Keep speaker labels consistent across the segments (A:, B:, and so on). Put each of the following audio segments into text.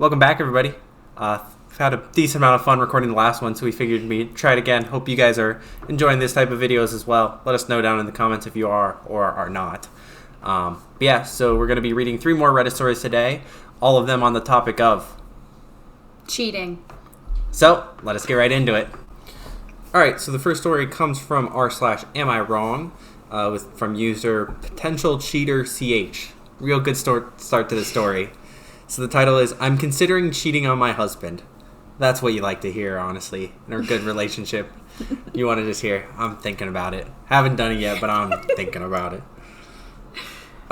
A: Welcome back, everybody. We've had a decent amount of fun recording the last one, so we figured we'd try it again. Hope you guys are enjoying this type of videos as well. Let us know down in the comments if you are or are not. So we're going to be reading 3 more Reddit stories today, all of them on the topic of
B: cheating.
A: So, let us get right into it. Alright, so the first story comes from r/amIwrong, from user Potential Cheater CH. Real good start to the story. So the title is, I'm considering cheating on my husband. That's what you like to hear, honestly, in a good relationship. You want to just hear, I'm thinking about it. Haven't done it yet, but I'm thinking about it.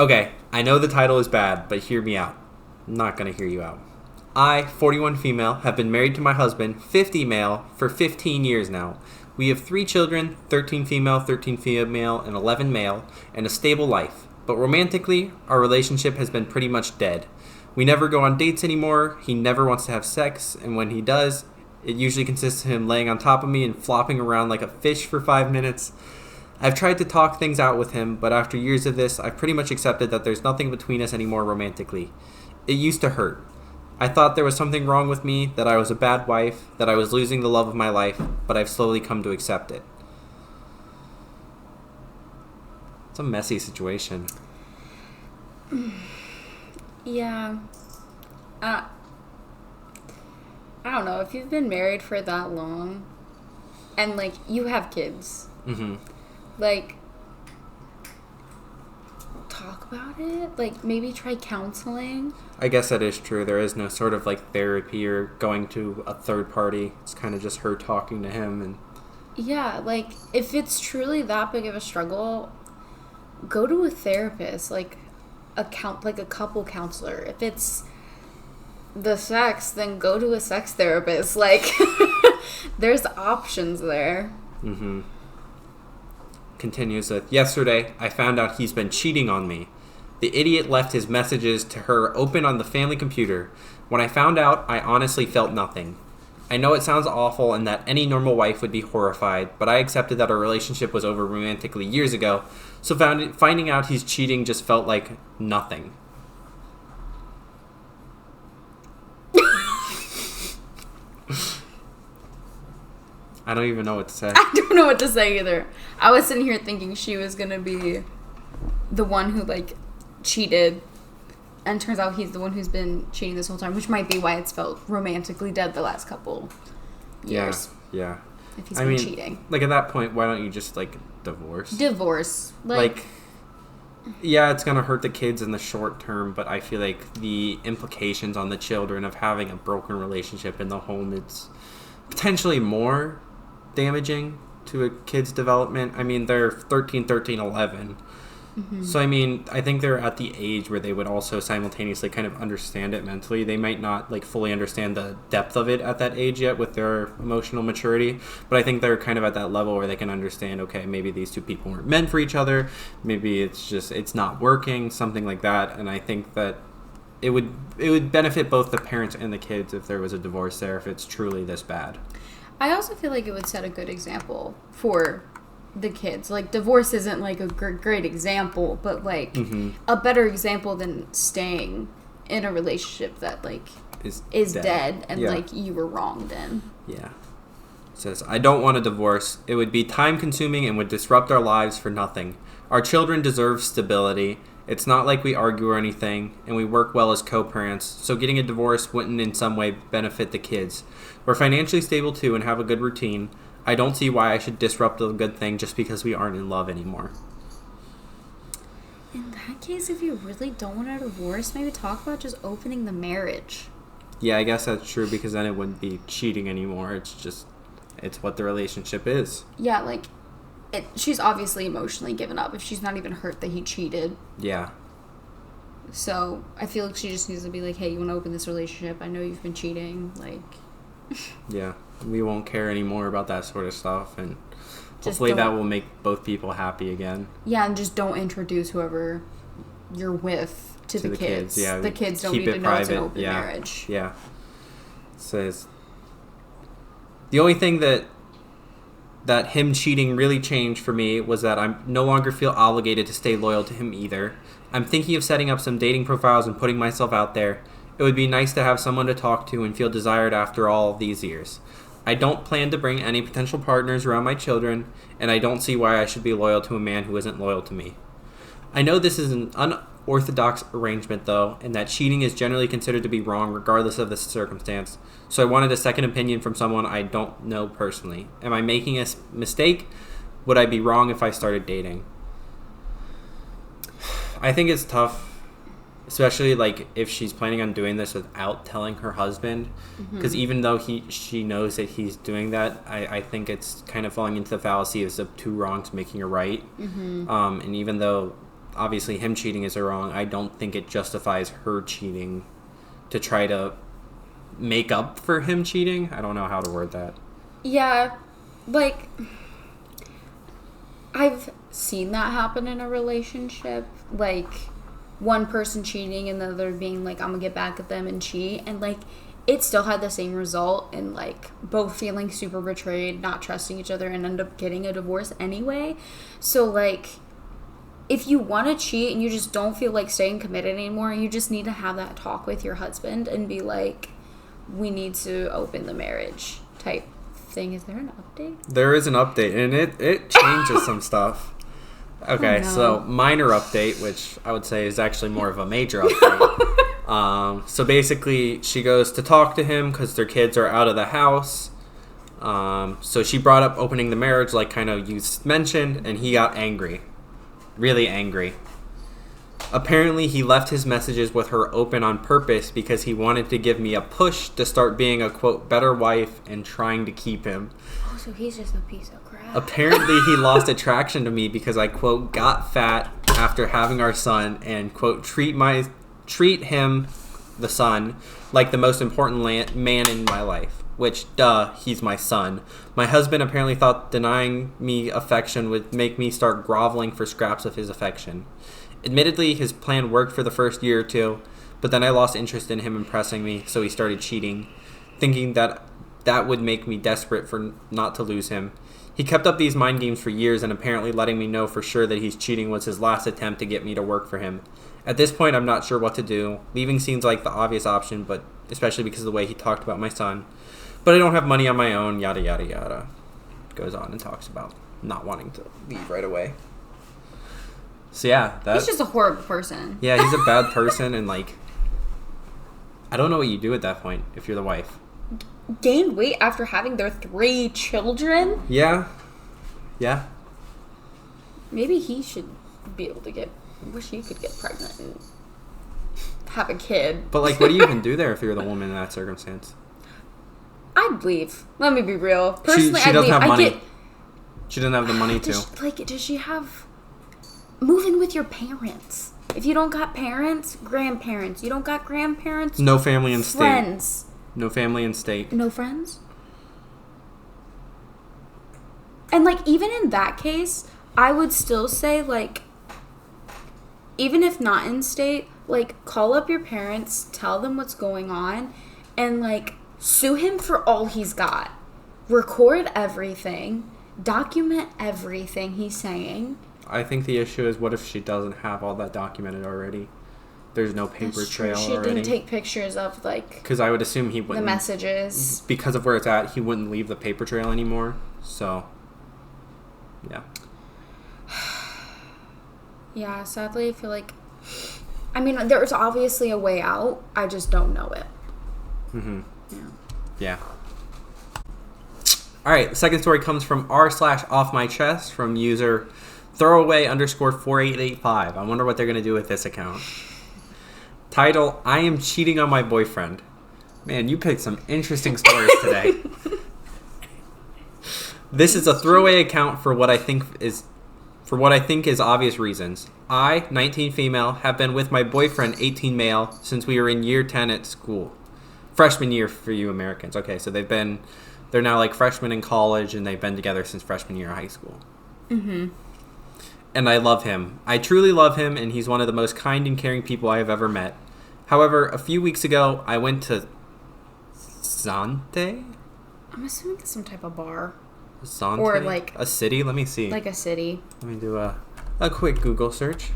A: Okay, I know the title is bad, but hear me out. I'm not going to hear you out. I, 41 female, have been married to my husband, 50 male, for 15 years now. We have 3 children, 13 female, 13 female, and 11 male, and a stable life. But romantically, our relationship has been pretty much dead. We never go on dates anymore, he never wants to have sex, and when he does, it usually consists of him laying on top of me and flopping around like a fish for 5 minutes. I've tried to talk things out with him, but after years of this, I've pretty much accepted that there's nothing between us anymore romantically. It used to hurt. I thought there was something wrong with me, that I was a bad wife, that I was losing the love of my life, but I've slowly come to accept it. It's a messy situation.
B: Yeah. I don't know. If you've been married for that long and, like, you have kids, like, talk about it. Like, maybe try counseling.
A: I guess that is true. There is no sort of, like, therapy or going to a third party. It's kind of just her talking to him. And
B: yeah, like, if it's truly that big of a struggle, go to a therapist, like a couple counselor. If it's the sex, then go to a sex therapist. Like, there's options there.
A: Continues with, yesterday, I found out he's been cheating on me. The idiot left his messages to her open on the family computer. When I found out, I honestly felt nothing. I know it sounds awful and that any normal wife would be horrified, but I accepted that our relationship was over romantically years ago, so finding out he's cheating just felt like nothing. I don't even know what to say.
B: I don't know what to say either. I was sitting here thinking she was going to be the one who, like, cheated, and turns out he's the one who's been cheating this whole time, which might be why it's felt romantically dead the last couple years.
A: Yeah.
B: If he's been cheating.
A: Like, at that point, why don't you just, like, divorce?
B: Like,
A: yeah, it's going to hurt the kids in the short term, but I feel like the implications on the children of having a broken relationship in the home, it's potentially more damaging to a kid's development. I mean, they're 13, 11. So, I mean, I think they're at the age where they would also simultaneously kind of understand it mentally. They might not, like, fully understand the depth of it at that age yet with their emotional maturity, but I think they're kind of at that level where they can understand, okay, maybe these two people weren't meant for each other. Maybe it's not working, something like that. And I think that it would benefit both the parents and the kids if there was a divorce there, if it's truly this bad.
B: I also feel like it would set a good example for the kids. Like, divorce isn't, like, a great example, but, like, a better example than staying in a relationship that, like, is dead and, like, you were wronged in.
A: Yeah. It says, I don't want a divorce. It would be time-consuming and would disrupt our lives for nothing. Our children deserve stability. It's not like we argue or anything, and we work well as co-parents, so getting a divorce wouldn't in some way benefit the kids. We're financially stable too and have a good routine. I don't see why I should disrupt a good thing just because we aren't in love anymore.
B: In that case, if you really don't want a divorce, maybe talk about just opening the marriage.
A: Yeah, I guess that's true, because then it wouldn't be cheating anymore. It's what the relationship is.
B: Yeah, like, she's obviously emotionally given up if she's not even hurt that he cheated.
A: Yeah.
B: So I feel like she just needs to be like, hey, you want to open this relationship? I know you've been cheating. Like,
A: yeah, we won't care anymore about that sort of stuff, and hopefully that will make both people happy again.
B: Yeah, and just don't introduce whoever you're with to the kids.
A: Yeah,
B: the kids don't need to know it's an open marriage.
A: Yeah. It says, the only thing that him cheating really changed for me was that I no longer feel obligated to stay loyal to him either. I'm thinking of setting up some dating profiles and putting myself out there. It would be nice to have someone to talk to and feel desired after all these years. I don't plan to bring any potential partners around my children, and I don't see why I should be loyal to a man who isn't loyal to me. I know this is an unorthodox arrangement, though, and that cheating is generally considered to be wrong regardless of the circumstance, so I wanted a second opinion from someone I don't know personally. Am I making a mistake? Would I be wrong if I started dating? I think it's tough. Especially, like, if she's planning on doing this without telling her husband. Because even though she knows that he's doing that, I think it's kind of falling into the fallacy of two wrongs making a right. And even though, obviously, him cheating is a wrong, I don't think it justifies her cheating to try to make up for him cheating. I don't know how to word that.
B: Yeah, like, I've seen that happen in a relationship. Like, one person cheating and the other being like, I'm gonna get back at them and cheat, and like it still had the same result, and like both feeling super betrayed, not trusting each other, and end up getting a divorce anyway. So like, if you want to cheat and you just don't feel like staying committed anymore, you just need to have that talk with your husband and be like, we need to open the marriage type thing. Is there an update?
A: There is an update, and it changes some stuff. Okay,
B: Oh, no.
A: So minor update, which I would say is actually more of a major update. So basically, she goes to talk to him because their kids are out of the house. So she brought up opening the marriage, like kind of you mentioned, and he got angry. Really angry. Apparently, he left his messages with her open on purpose because he wanted to give me a push to start being a, quote, better wife and trying to keep him.
B: Oh, so he's just a piece of crap.
A: Apparently, he lost attraction to me because I, quote, got fat after having our son and, quote, treat him, the son, like the most important man in my life. Which, duh, he's my son. My husband apparently thought denying me affection would make me start groveling for scraps of his affection. Admittedly, his plan worked for the first year or two, but then I lost interest in him impressing me, so he started cheating, thinking that would make me desperate for not to lose him. He kept up these mind games for years and apparently letting me know for sure that he's cheating was his last attempt to get me to work for him. At this point, I'm not sure what to do. Leaving seems like the obvious option, but especially because of the way he talked about my son. But I don't have money on my own, yada, yada, yada. Goes on and talks about not wanting to leave right away. So yeah,
B: he's just a horrible person.
A: Yeah, he's a bad person, and like, I don't know what you do at that point if you're the wife.
B: Gained weight after having their 3 children?
A: Yeah.
B: Maybe he should be able to wish he could get pregnant and have a kid.
A: But like, what do you even do there if you're the woman in that circumstance?
B: I'd leave. Let me be real. Personally,
A: she
B: I'd
A: doesn't
B: leave.
A: have money. She doesn't have the money to.
B: Does she have... Move in with your parents. If you don't got parents, grandparents. You don't got grandparents,
A: no family in state.
B: friends.
A: No family in state.
B: No friends? And, like, even in that case, I would still say, like, even if not in state, like, call up your parents, tell them what's going on, and, like, sue him for all he's got. Record everything. Document everything he's saying.
A: I think the issue is, what if she doesn't have all that documented already? There's no paper trail
B: She
A: already.
B: didn't take pictures of, like...
A: Because I would assume he wouldn't...
B: The messages.
A: Because of where it's at, he wouldn't leave the paper trail anymore. So, yeah.
B: Yeah, sadly, I feel like... I mean, there's obviously a way out. I just don't know it.
A: Mm-hmm.
B: Yeah.
A: All right, the second story comes from r/offmychest from user throwaway_4885. I wonder what they're going to do with this account. Title, I am cheating on my boyfriend. Man, you picked some interesting stories today. This is a throwaway account for what I think is obvious reasons. I, 19 female, have been with my boyfriend, 18 male, since we were in year 10 at school. Freshman year for you Americans. Okay, so they're now like freshmen in college, and they've been together since freshman year of high school.
B: Mm-hmm.
A: And I love him. I truly love him, and he's one of the most kind and caring people I have ever met. However, a few weeks ago, I went to Zante?
B: I'm assuming it's some type of bar.
A: Zante?
B: Or like...
A: A city? Let me see.
B: Like a city.
A: Let me do a quick Google search.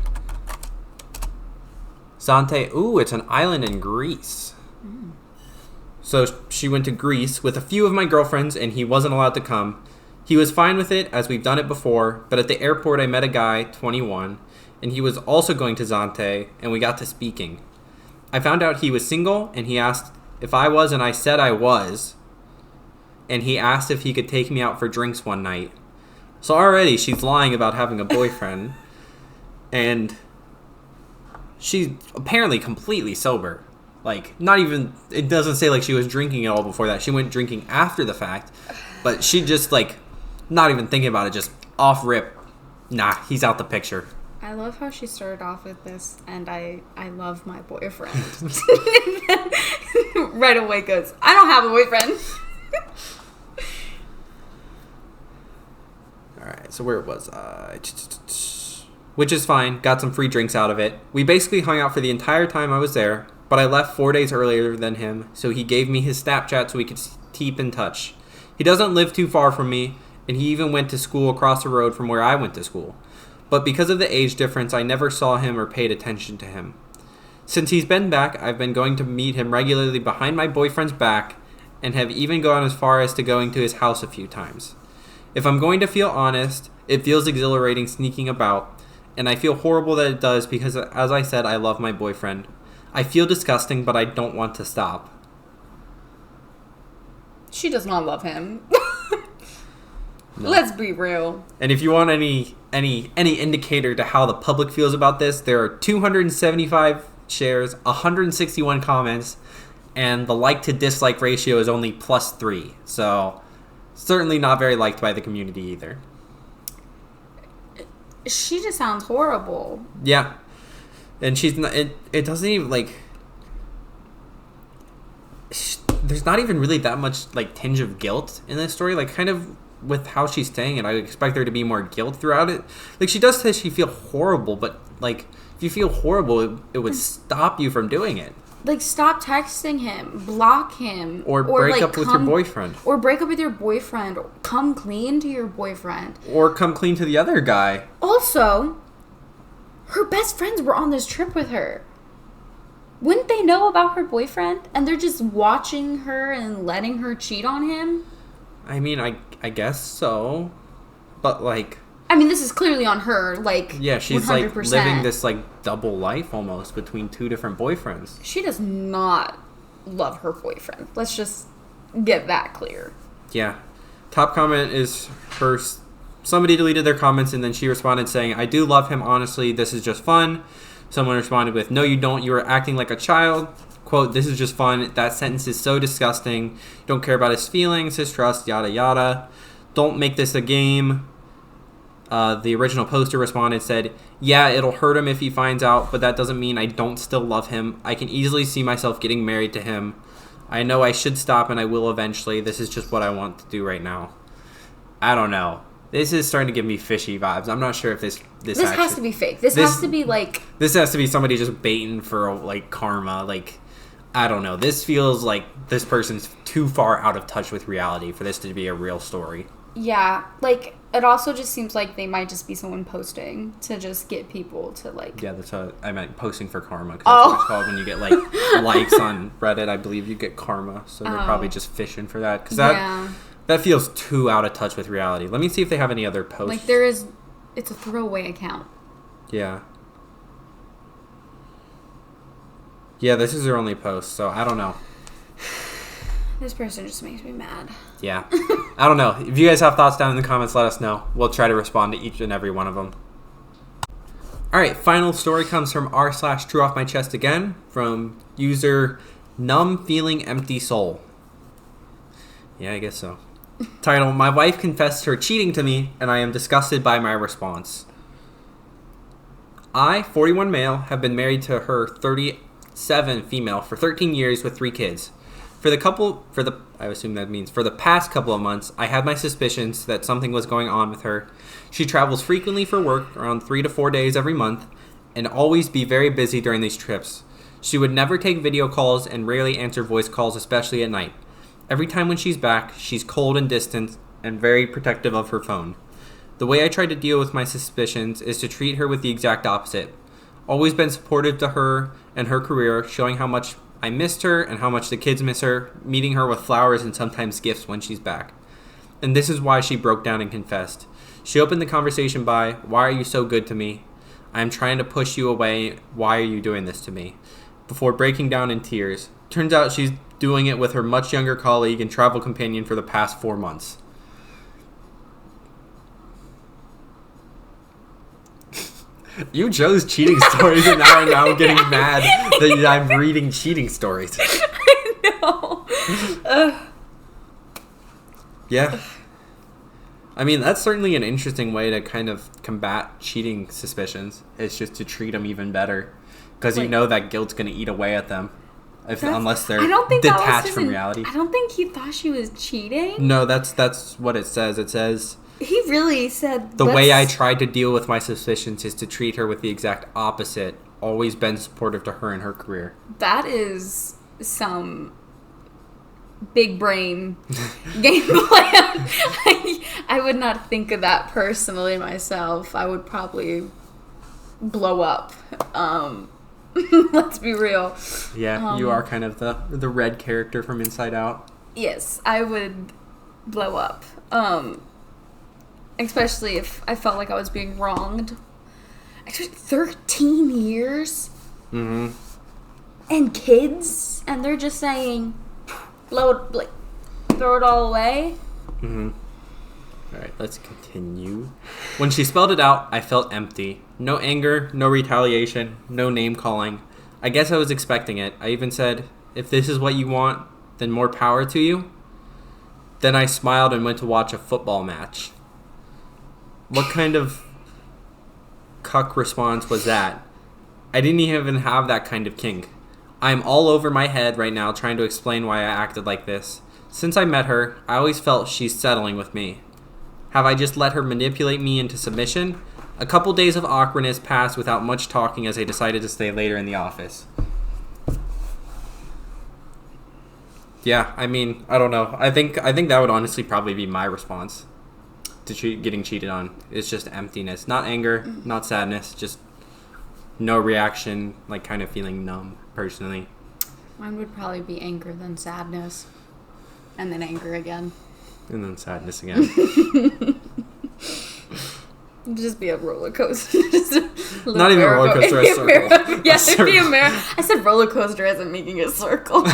A: Zante. Ooh, it's an island in Greece. So she went to Greece with a few of my girlfriends, and he wasn't allowed to come. He was fine with it, as we've done it before, but at the airport I met a guy, 21, and he was also going to Zante, and we got to speaking. I found out he was single, and he asked if I was, and I said I was, and he asked if he could take me out for drinks one night. So already she's lying about having a boyfriend, and she's apparently completely sober. Like, not even, it doesn't say like she was drinking at all before that. She went drinking after the fact, but she just like, not even thinking about it, just off rip. Nah, he's out the picture.
B: I love how she started off with this, and I love my boyfriend. Right away goes, I don't have a boyfriend.
A: Alright, so where was I? Which is fine, got some free drinks out of it. We basically hung out for the entire time I was there, but I left 4 days earlier than him, so he gave me his Snapchat so we could keep in touch. He doesn't live too far from me, and he even went to school across the road from where I went to school. But because of the age difference, I never saw him or paid attention to him. Since he's been back, I've been going to meet him regularly behind my boyfriend's back, and have even gone as far as to going to his house a few times. If I'm going to feel honest, it feels exhilarating sneaking about, and I feel horrible that it does because, as I said, I love my boyfriend. I feel disgusting, but I don't want to stop.
B: She does not love him.
A: No.
B: Let's be real.
A: And if you want any indicator to how the public feels about this, there are 275 shares, 161 comments, and the like to dislike ratio is only +3. So certainly not very liked by the community either.
B: She just sounds horrible.
A: Yeah. And she's not, it doesn't even like, there's not even really that much like tinge of guilt in this story. Like, kind of with how she's saying it, I expect there to be more guilt throughout it. Like, she does say she feel horrible, but like, if you feel horrible, it would stop you from doing it.
B: Like, stop texting him, block him,
A: or break up with your boyfriend,
B: or break up with your boyfriend, or come clean to your boyfriend,
A: or come clean to the other guy.
B: Also, her best friends were on this trip with her. Wouldn't they know about her boyfriend, and they're just watching her and letting her cheat on him?
A: I mean, I guess so, but like,
B: I mean, this is clearly on her, like,
A: yeah, she's
B: 100%.
A: like living this like double life almost between two different boyfriends.
B: She does not love her boyfriend. Let's just get that clear.
A: Yeah. Top comment is her. Somebody deleted their comments and then she responded saying, I do love him, honestly. This is just fun. Someone responded with, no, you don't. You are acting like a child. Quote, this is just fun. That sentence is so disgusting. You don't care about his feelings, his trust, yada, yada. Don't make this a game. The original poster responded, said, yeah, it'll hurt him if he finds out, but that doesn't mean I don't still love him. I can easily see myself getting married to him. I know I should stop and I will eventually. This is just what I want to do right now. I don't know. This is starting to give me fishy vibes. I'm not sure if this actually,
B: has to be fake. This has to be like...
A: This has to be somebody just baiting for, like, karma. Like, I don't know. This feels like this person's too far out of touch with reality for this to be a real story.
B: Yeah. Like, it also just seems like they might just be someone posting to just get people to, like...
A: Yeah, that's what I meant, posting for karma. Because that's what it's called when you get, like, likes on Reddit. I believe you get karma. So they're probably just fishing for that. Because that feels too out of touch with reality. Let me see if they have any other posts.
B: Like, there is... It's a throwaway account.
A: Yeah. Yeah, this is their only post, so I don't know.
B: This person just makes me mad.
A: Yeah. I don't know. If you guys have thoughts down in the comments, let us know. We'll try to respond to each and every one of them. Alright, final story comes from r/true off my chest again, from user numb feeling empty soul. Yeah, I guess so. Title, my wife confessed her cheating to me, and I am disgusted by my response. I, 41 male, have been married to her 37 female for 13 years with 3 kids. I assume that means for the past couple of months, I had my suspicions that something was going on with her. She travels frequently for work, around 3 to 4 days every month, and always be very busy during these trips. She would never take video calls and rarely answer voice calls, especially at night. Every time when she's back, she's cold and distant and very protective of her phone. The way I try to deal with my suspicions is to treat her with the exact opposite. Always been supportive to her and her career, showing how much I missed her and how much the kids miss her, meeting her with flowers and sometimes gifts when she's back. And this is why she broke down and confessed. She opened the conversation by, "Why are you so good to me? I am trying to push you away. Why are you doing this to me?" Before breaking down in tears. Turns out she's doing it with her much younger colleague and travel companion for the past 4 months. You chose cheating stories and now I'm getting mad that I'm reading cheating stories.
B: I know.
A: Yeah. I mean, that's certainly an interesting way to kind of combat cheating suspicions. It's just to treat them even better. Because you know that guilt's going to eat away at them. Unless they're detached from reality.
B: I don't think he thought she was cheating.
A: No, that's what it says. It says...
B: He really said...
A: The way I tried to deal with my suspicions is to treat her with the exact opposite. Always been supportive to her in her career.
B: That is some big brain game plan. I would not think of that personally myself. I would probably blow up. Let's be real.
A: Yeah, you are kind of the red character from Inside Out.
B: Yes, I would blow up. Especially if I felt like I was being wronged. Actually, 13 years?
A: Mm-hmm.
B: And kids? And they're just saying, throw it all away?
A: Mm-hmm. Alright, let's continue. When she spelled it out, I felt empty. No anger, no retaliation, no name calling. I guess I was expecting it. I even said, "If this is what you want, then more power to you." Then I smiled and went to watch a football match. What kind of cuck response was that? I didn't even have that kind of kink. I'm all over my head right now trying to explain why I acted like this. Since I met her, I always felt she's settling with me. Have I just let her manipulate me into submission? A couple days of awkwardness passed without much talking as I decided to stay later in the office. Yeah, I mean, I don't know. I think that would honestly probably be my response to getting cheated on. It's just emptiness. Not anger, not sadness, just no reaction, like kind of feeling numb, personally.
B: Mine would probably be anger, then sadness. And then anger again.
A: And then sadness again.
B: Just be a roller coaster.
A: Not even a roller coaster, a circle.
B: Yeah, it'd be a mirror. I said roller coaster as in making a circle.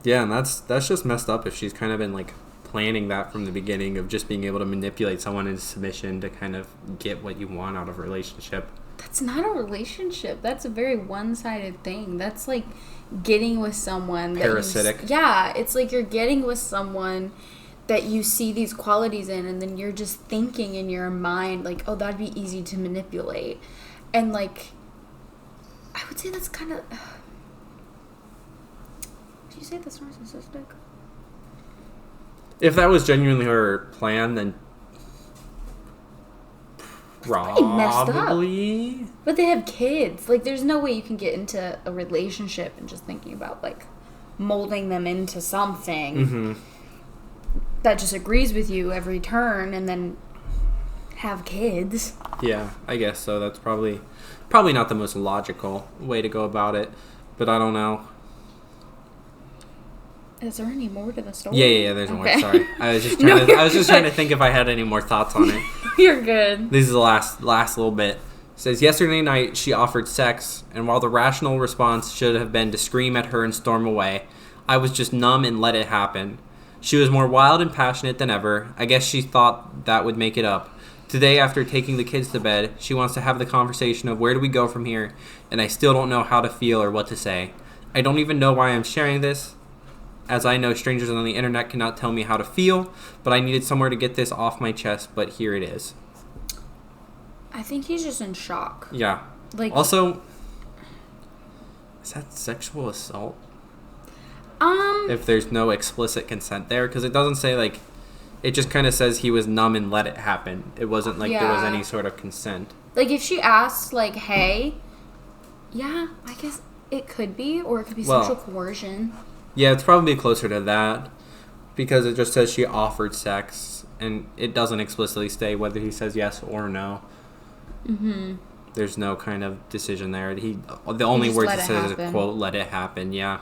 A: Yeah, and that's just messed up if she's kind of been like planning that from the beginning of just being able to manipulate someone into submission to kind of get what you want out of a relationship.
B: That's not a relationship. That's a very one-sided thing. That's like getting with someone.
A: Parasitic.
B: It's like you're getting with someone that you see these qualities in, and then you're just thinking in your mind like, oh, that'd be easy to manipulate. And like, I would say that's kind of... Did you say that's narcissistic?
A: If that was genuinely her plan, then probably.
B: But they have kids. Like, there's no way you can get into a relationship and just thinking about like molding them into something that just agrees with you every turn, and then have kids.
A: Yeah, I guess so. That's probably not the most logical way to go about it, but I don't know.
B: Is there any more to the story?
A: Yeah. There's more. Sorry, I was just trying to think if I had any more thoughts on it.
B: You're good.
A: This is the last little bit. It says, yesterday night she offered sex, and while the rational response should have been to scream at her and storm away, I was just numb and let it happen. She was more wild and passionate than ever. I guess she thought that would make it up. Today, after taking the kids to bed, she wants to have the conversation of where do we go from here, and I still don't know how to feel or what to say. I don't even know why I'm sharing this, as I know strangers on the internet cannot tell me how to feel, but I needed somewhere to get this off my chest, but here it is.
B: I think he's just in shock.
A: Yeah.
B: Like,
A: also, is that sexual assault? If there's no explicit consent there, because it doesn't say like, it just kind of says he was numb and let it happen. It wasn't like there was any sort of consent.
B: Like if she asks like, hey, yeah, I guess it could be, or it could be sexual coercion.
A: Yeah, it's probably closer to that, because it just says she offered sex, and it doesn't explicitly say whether he says yes or no. There's no kind of decision there. The only
B: just
A: words
B: let
A: he
B: it
A: says is,
B: happen.
A: quote, let it happen, yeah.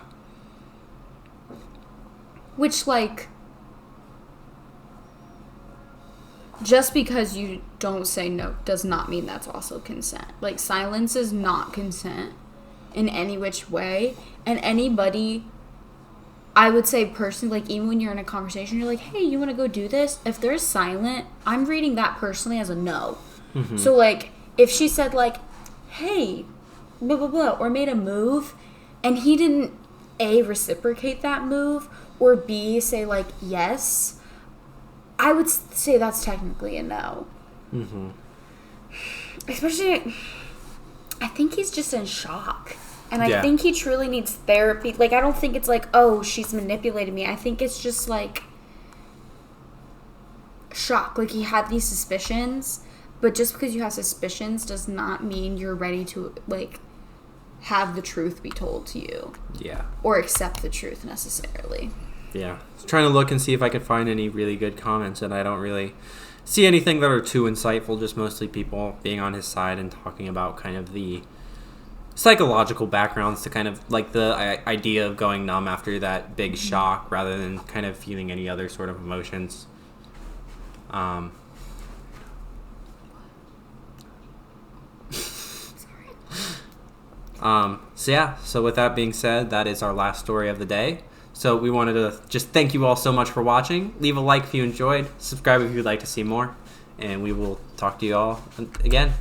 B: Which, like, just because you don't say no does not mean that's also consent. Like, silence is not consent in any which way. And anybody, I would say personally, like, even when you're in a conversation, you're like, hey, you want to go do this? If they're silent, I'm reading that personally as a no.
A: Mm-hmm.
B: So, like, if she said, like, hey, blah, blah, blah, or made a move, and he didn't, A, reciprocate that move, or B, say, like, yes, I would say that's technically a no.
A: Mm-hmm.
B: Especially, I think he's just in shock. And I
A: Yeah.
B: think he truly needs therapy. Like, I don't think it's like, oh, she's manipulating me. I think it's just, like, shock. Like, he had these suspicions, but just because you have suspicions does not mean you're ready to, like, have the truth be told to you.
A: Yeah.
B: Or accept the truth necessarily.
A: Yeah. I was trying to look and see if I could find any really good comments, and I don't really see anything that are too insightful, just mostly people being on his side and talking about kind of the psychological backgrounds to kind of like the idea of going numb after that big shock rather than kind of feeling any other sort of emotions. So with that being said, that is our last story of the day. So we wanted to just thank you all so much for watching. Leave a like if you enjoyed. Subscribe if you'd like to see more. And we will talk to you all again.